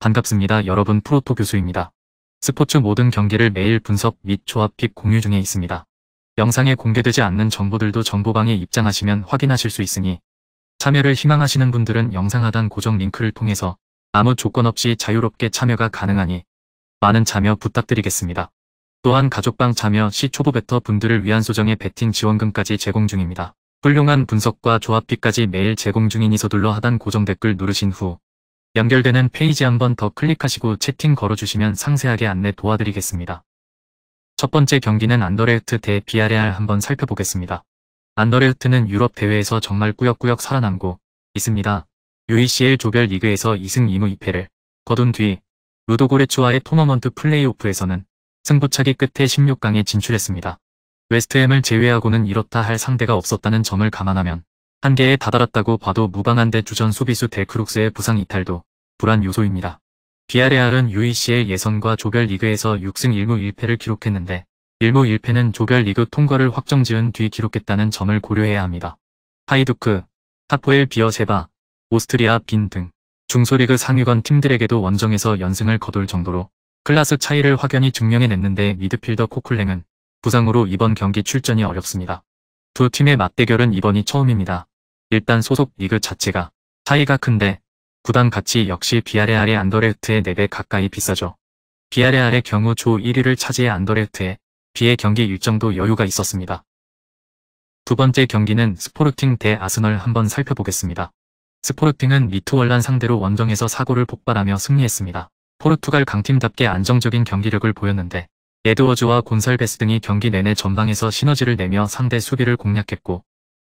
반갑습니다. 여러분, 프로토 교수입니다. 스포츠 모든 경기를 매일 분석 및 조합 픽 공유 중에 있습니다. 영상에 공개되지 않는 정보들도 정보방에 입장하시면 확인하실 수 있으니 참여를 희망하시는 분들은 영상 하단 고정 링크를 통해서 아무 조건 없이 자유롭게 참여가 가능하니 많은 참여 부탁드리겠습니다. 또한 가족방 참여 시 초보 베터 분들을 위한 소정의 베팅 지원금까지 제공 중입니다. 훌륭한 분석과 조합 픽까지 매일 제공 중이니 서둘러 하단 고정 댓글 누르신 후 연결되는 페이지 한번 더 클릭하시고 채팅 걸어주시면 상세하게 안내 도와드리겠습니다. 첫 번째 경기는 안더레흐트 대 비아레알 한번 살펴보겠습니다. 안더레흐트는 유럽 대회에서 정말 꾸역꾸역 살아남고 있습니다. UECL 조별 리그에서 2승 2무 2패를 거둔 뒤 루도고레츠와의 토너먼트 플레이오프에서는 승부차기 끝에 16강에 진출했습니다. 웨스트햄을 제외하고는 이렇다 할 상대가 없었다는 점을 감안하면 한계에 다다랐다고 봐도 무방한데 주전 수비수 델크룩스의 부상 이탈도 불안 요소입니다. 비아레알은 UECL 예선과 조별리그에서 6승 1무 1패를 기록했는데 1무 1패는 조별리그 통과를 확정지은 뒤 기록했다는 점을 고려해야 합니다. 하이두크, 하포엘 비어세바, 오스트리아 빈 등 중소리그 상위권 팀들에게도 원정에서 연승을 거둘 정도로 클래스 차이를 확연히 증명해냈는데 미드필더 코클랭은 부상으로 이번 경기 출전이 어렵습니다. 두 팀의 맞대결은 이번이 처음입니다. 일단 소속 리그 자체가 차이가 큰데 구단 가치 역시 비아레알의 안더레흐트의 4배 가까이 비싸죠. 비아레알의 경우 조 1위를 차지해 안더레흐트에 비해 경기 일정도 여유가 있었습니다. 두 번째 경기는 스포르팅 대 아스널 한번 살펴보겠습니다. 스포르팅은 미투얼란 상대로 원정에서 사고를 폭발하며 승리했습니다. 포르투갈 강팀답게 안정적인 경기력을 보였는데 에드워즈와 곤살베스 등이 경기 내내 전방에서 시너지를 내며 상대 수비를 공략했고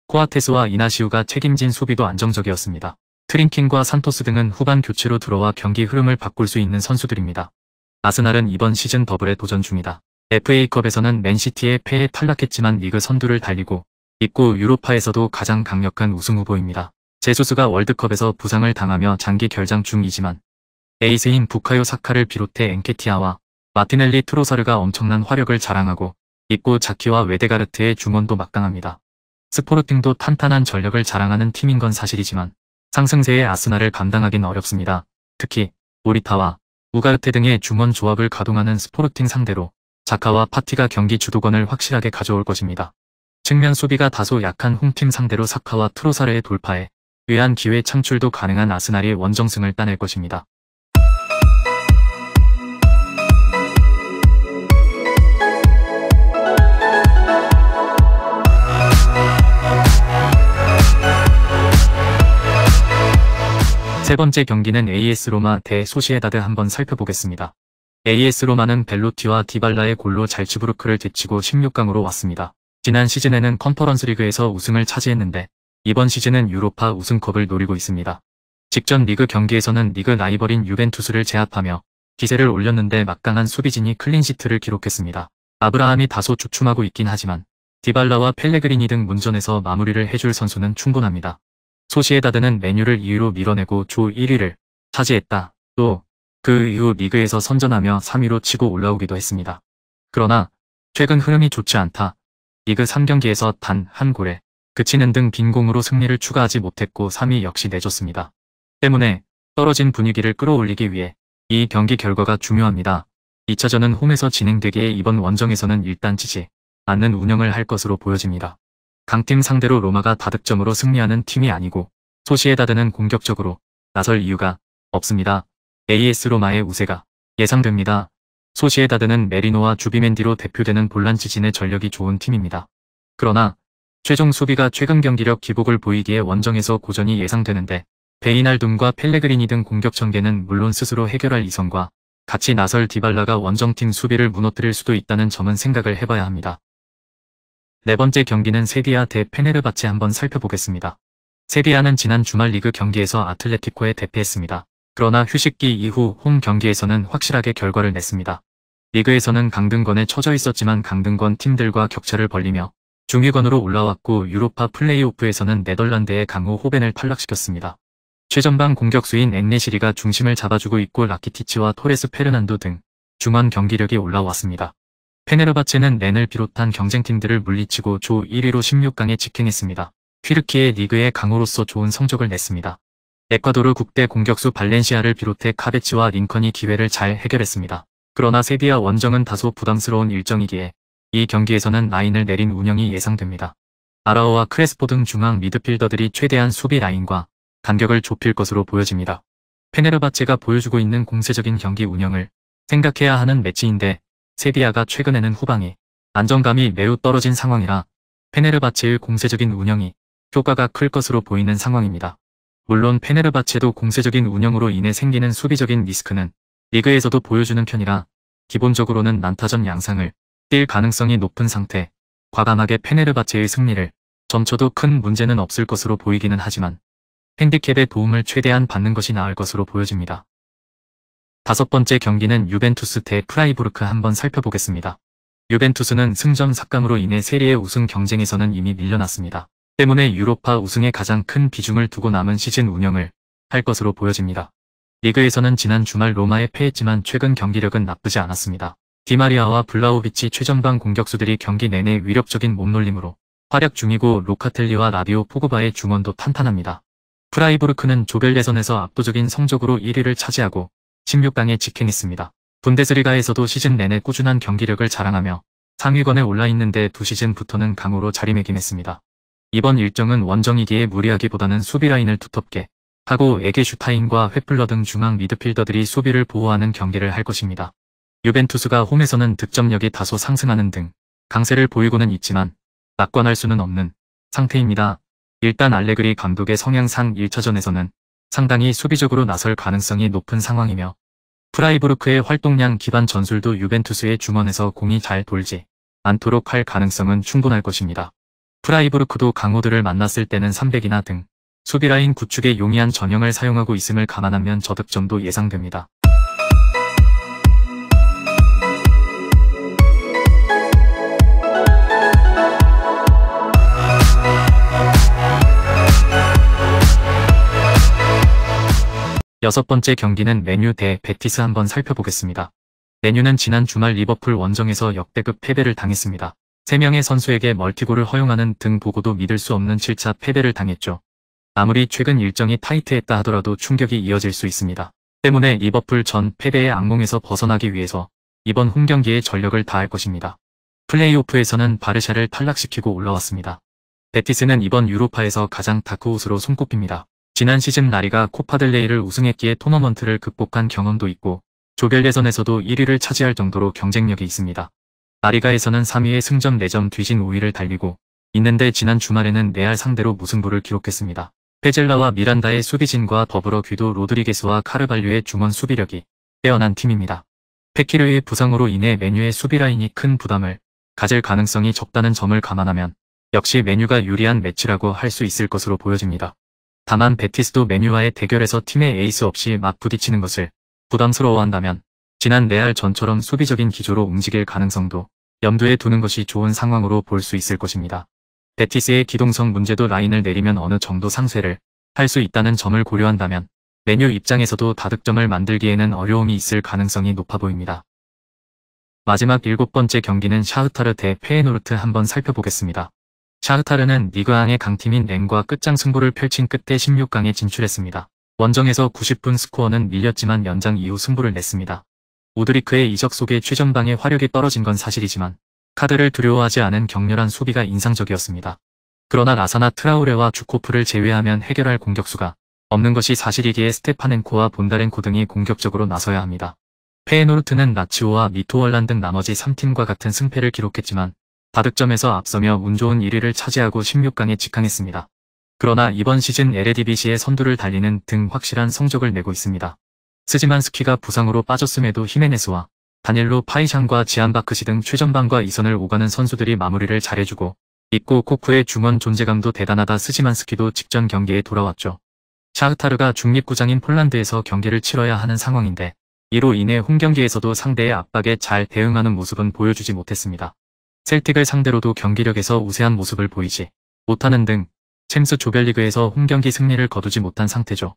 코아테스와 이나시우가 책임진 수비도 안정적이었습니다. 트린킹과 산토스 등은 후반 교체로 들어와 경기 흐름을 바꿀 수 있는 선수들입니다. 아스날은 이번 시즌 더블에 도전 중이다. FA컵에서는 맨시티의 패에 탈락했지만 리그 선두를 달리고 있고 유로파에서도 가장 강력한 우승 후보입니다. 제수스가 월드컵에서 부상을 당하며 장기 결장 중이지만 에이스인 부카요 사카를 비롯해 엔케티아와 마티넬리 트로사르가 엄청난 화력을 자랑하고 있고 자키와 웨데가르트의 중원도 막강합니다. 스포르팅도 탄탄한 전력을 자랑하는 팀인 건 사실이지만 상승세의 아스날을 감당하긴 어렵습니다. 특히 오리타와 우가르테 등의 중원 조합을 가동하는 스포르팅 상대로 자카와 파티가 경기 주도권을 확실하게 가져올 것입니다. 측면 수비가 다소 약한 홈팀 상대로 사카와 트로사르의 돌파에 의한 기회 창출도 가능한 아스날이 원정승을 따낼 것입니다. 세 번째 경기는 AS 로마 대 소시에다드 한번 살펴보겠습니다. AS 로마는 벨로티와 디발라의 골로 잘츠부르크를 제치고 16강으로 왔습니다. 지난 시즌에는 컨퍼런스 리그에서 우승을 차지했는데 이번 시즌은 유로파 우승컵을 노리고 있습니다. 직전 리그 경기에서는 리그 라이벌인 유벤투스를 제압하며 기세를 올렸는데 막강한 수비진이 클린시트를 기록했습니다. 아브라함이 다소 주춤하고 있긴 하지만 디발라와 펠레그리니 등 문전에서 마무리를 해줄 선수는 충분합니다. 소시에다드는 메뉴를 2위로 밀어내고 조 1위를 차지했다. 또 그 이후 리그에서 선전하며 3위로 치고 올라오기도 했습니다. 그러나 최근 흐름이 좋지 않다. 리그 3경기에서 단 한 골에 그치는 등 빈공으로 승리를 추가하지 못했고 3위 역시 내줬습니다. 때문에 떨어진 분위기를 끌어올리기 위해 이 경기 결과가 중요합니다. 2차전은 홈에서 진행되기에 이번 원정에서는 일단 지지 않는 운영을 할 것으로 보여집니다. 강팀 상대로 로마가 다득점으로 승리하는 팀이 아니고 소시에다드는 공격적으로 나설 이유가 없습니다. AS 로마의 우세가 예상됩니다. 소시에다드는 메리노와 주비멘디로 대표되는 볼란치진의 전력이 좋은 팀입니다. 그러나 최종 수비가 최근 경기력 기복을 보이기에 원정에서 고전이 예상되는데 베이날둠과 펠레그리니 등 공격 전개는 물론 스스로 해결할 이성과 같이 나설 디발라가 원정팀 수비를 무너뜨릴 수도 있다는 점은 생각을 해봐야 합니다. 네 번째 경기는 세비야 대 페네르바체 한번 살펴보겠습니다. 세비야는 지난 주말 리그 경기에서 아틀레티코에 대패했습니다. 그러나 휴식기 이후 홈 경기에서는 확실하게 결과를 냈습니다. 리그에서는 강등권에 처져 있었지만 강등권 팀들과 격차를 벌리며 중위권으로 올라왔고 유로파 플레이오프에서는 네덜란드의 강호 호벤을 탈락시켰습니다. 최전방 공격수인 엔네시리가 중심을 잡아주고 있고 라키티치와 토레스 페르난도 등 중원 경기력이 올라왔습니다. 페네르바체는 렌을 비롯한 경쟁팀들을 물리치고 조 1위로 16강에 직행했습니다. 튀르키예 리그의 강호로서 좋은 성적을 냈습니다. 에콰도르 국대 공격수 발렌시아를 비롯해 카베치와 링컨이 기회를 잘 해결했습니다. 그러나 세비야 원정은 다소 부담스러운 일정이기에 이 경기에서는 라인을 내린 운영이 예상됩니다. 아라오와 크레스포 등 중앙 미드필더들이 최대한 수비 라인과 간격을 좁힐 것으로 보여집니다. 페네르바체가 보여주고 있는 공세적인 경기 운영을 생각해야 하는 매치인데 세비야가 최근에는 후방에 안정감이 매우 떨어진 상황이라 페네르바체의 공세적인 운영이 효과가 클 것으로 보이는 상황입니다. 물론 페네르바체도 공세적인 운영으로 인해 생기는 수비적인 리스크는 리그에서도 보여주는 편이라 기본적으로는 난타전 양상을 뛸 가능성이 높은 상태, 과감하게 페네르바체의 승리를 점쳐도 큰 문제는 없을 것으로 보이기는 하지만 핸디캡의 도움을 최대한 받는 것이 나을 것으로 보여집니다. 다섯 번째 경기는 유벤투스 대 프라이부르크 한번 살펴보겠습니다. 유벤투스는 승점 삭감으로 인해 세리에 우승 경쟁에서는 이미 밀려났습니다. 때문에 유로파 우승에 가장 큰 비중을 두고 남은 시즌 운영을 할 것으로 보여집니다. 리그에서는 지난 주말 로마에 패했지만 최근 경기력은 나쁘지 않았습니다. 디마리아와 블라우비치 최전방 공격수들이 경기 내내 위력적인 몸놀림으로 활약 중이고 로카텔리와 라비오 포그바의 중원도 탄탄합니다. 프라이부르크는 조별 예선에서 압도적인 성적으로 1위를 차지하고 16강에 직행했습니다. 분데스리가에서도 시즌 내내 꾸준한 경기력을 자랑하며 상위권에 올라있는데 두 시즌부터는 강으로 자리매김했습니다. 이번 일정은 원정이기에 무리하기보다는 수비 라인을 두텁게 하고 에게슈타인과 회플러 등 중앙 미드필더들이 수비를 보호하는 경기를 할 것입니다. 유벤투스가 홈에서는 득점력이 다소 상승하는 등 강세를 보이고는 있지만 낙관할 수는 없는 상태입니다. 일단 알레그리 감독의 성향상 1차전에서는 상당히 수비적으로 나설 가능성이 높은 상황이며 프라이부르크의 활동량 기반 전술도 유벤투스의 중원에서 공이 잘 돌지 않도록 할 가능성은 충분할 것입니다. 프라이부르크도 강호들을 만났을 때는 300이나 등 수비라인 구축에 용이한 전형을 사용하고 있음을 감안하면 저득점도 예상됩니다. 여섯 번째 경기는 맨유 대 베티스 한번 살펴보겠습니다. 맨유는 지난 주말 리버풀 원정에서 역대급 패배를 당했습니다. 3명의 선수에게 멀티골을 허용하는 등 보고도 믿을 수 없는 7차 패배를 당했죠. 아무리 최근 일정이 타이트했다 하더라도 충격이 이어질 수 있습니다. 때문에 리버풀 전 패배의 악몽에서 벗어나기 위해서 이번 홈경기에 전력을 다할 것입니다. 플레이오프에서는 바르샤를 탈락시키고 올라왔습니다. 베티스는 이번 유로파에서 가장 다크호스로 손꼽힙니다. 지난 시즌 라리가 코파델레이를 우승했기에 토너먼트를 극복한 경험도 있고 조별 예선에서도 1위를 차지할 정도로 경쟁력이 있습니다. 라리가에서는 3위의 승점 4점 뒤진 5위를 달리고 있는데 지난 주말에는 레알 상대로 무승부를 기록했습니다. 페젤라와 미란다의 수비진과 더불어 귀도 로드리게스와 카르발류의 중원 수비력이 빼어난 팀입니다. 페키르의 부상으로 인해 맨유의 수비라인이 큰 부담을 가질 가능성이 적다는 점을 감안하면 역시 맨유가 유리한 매치라고 할 수 있을 것으로 보여집니다. 다만 베티스도 맨유와의 대결에서 팀의 에이스 없이 맞부딪히는 것을 부담스러워한다면 지난 레알 전처럼 수비적인 기조로 움직일 가능성도 염두에 두는 것이 좋은 상황으로 볼 수 있을 것입니다. 베티스의 기동성 문제도 라인을 내리면 어느 정도 상쇄를 할 수 있다는 점을 고려한다면 맨유 입장에서도 다득점을 만들기에는 어려움이 있을 가능성이 높아 보입니다. 마지막 7번째 경기는 샤흐타르 대 페에노르트 한번 살펴보겠습니다. 샤흐타르는 리그앙의 강팀인 렌과 끝장 승부를 펼친 끝에 16강에 진출했습니다. 원정에서 90분 스코어는 밀렸지만 연장 이후 승부를 냈습니다. 우드리크의 이적 속에 최전방의 화력이 떨어진 건 사실이지만 카드를 두려워하지 않은 격렬한 수비가 인상적이었습니다. 그러나 라사나 트라우레와 주코프를 제외하면 해결할 공격수가 없는 것이 사실이기에 스테파넨코와 본다렌코 등이 공격적으로 나서야 합니다. 페에노르트는 라치오와 미토월란 등 나머지 3팀과 같은 승패를 기록했지만 다득점에서 앞서며 운 좋은 1위를 차지하고 16강에 직항했습니다. 그러나 이번 시즌 에레디비시의 선두를 달리는 등 확실한 성적을 내고 있습니다. 스지만스키가 부상으로 빠졌음에도 히메네스와 다닐로 파이샹과 지안바크시 등 최전방과 이선을 오가는 선수들이 마무리를 잘해주고 있고 코쿠의 중원 존재감도 대단하다. 스지만스키도 직전 경기에 돌아왔죠. 샤흐타르가 중립구장인 폴란드에서 경기를 치러야 하는 상황인데 이로 인해 홈경기에서도 상대의 압박에 잘 대응하는 모습은 보여주지 못했습니다. 셀틱을 상대로도 경기력에서 우세한 모습을 보이지 못하는 등 챔스 조별리그에서 홈경기 승리를 거두지 못한 상태죠.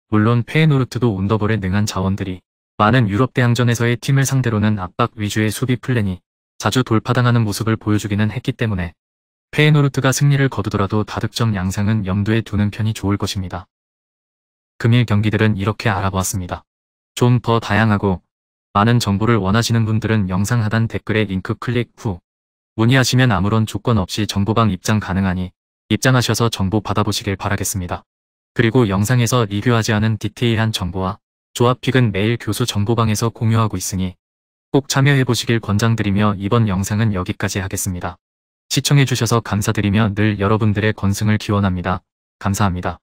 물론 페에노르트도 온더볼에 능한 자원들이 많은 유럽 대항전에서의 팀을 상대로는 압박 위주의 수비 플랜이 자주 돌파당하는 모습을 보여주기는 했기 때문에 페에노르트가 승리를 거두더라도 다득점 양상은 염두에 두는 편이 좋을 것입니다. 금일 경기들은 이렇게 알아보았습니다. 좀 더 다양하고 많은 정보를 원하시는 분들은 영상 하단 댓글에 링크 클릭 후 문의하시면 아무런 조건 없이 정보방 입장 가능하니 입장하셔서 정보 받아보시길 바라겠습니다. 그리고 영상에서 리뷰하지 않은 디테일한 정보와 조합픽은 매일 교수 정보방에서 공유하고 있으니 꼭 참여해보시길 권장드리며 이번 영상은 여기까지 하겠습니다. 시청해주셔서 감사드리며 늘 여러분들의 건승을 기원합니다. 감사합니다.